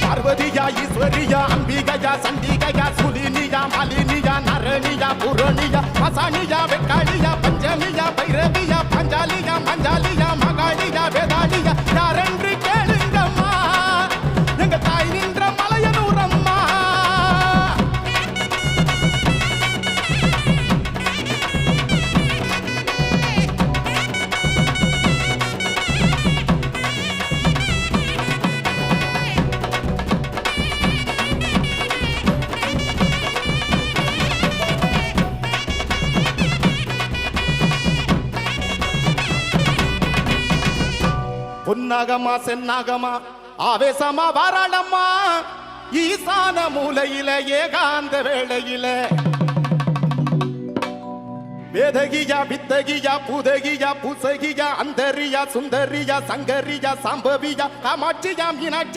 பார்வதியா ஈஸ்வரியா அம்பிகையா சண்டிகையா சுலினியா மாலினியா நரணியா புரணியா மசானியா வெக்காளியா பஞ்சமியா பைரவியா பஞ்சாலியா மஞ்சாலியா மகாளியா வேதாளியா யாரென்று கேளுங்கம்மா எங்க தாய் நின்ற மலையனூரம்மா. பொன்னாகமா சென்னாகமா ஆவேசமா வாராடம்மா ஈசான மூலையில ஏகாந்த வேளையில வேதகியா வித்தகியா பூதகியா பூசகியா அந்தரியா சுந்தரியா சங்கரியா சாம்பவியா காமாட்சியா மீனாட்சி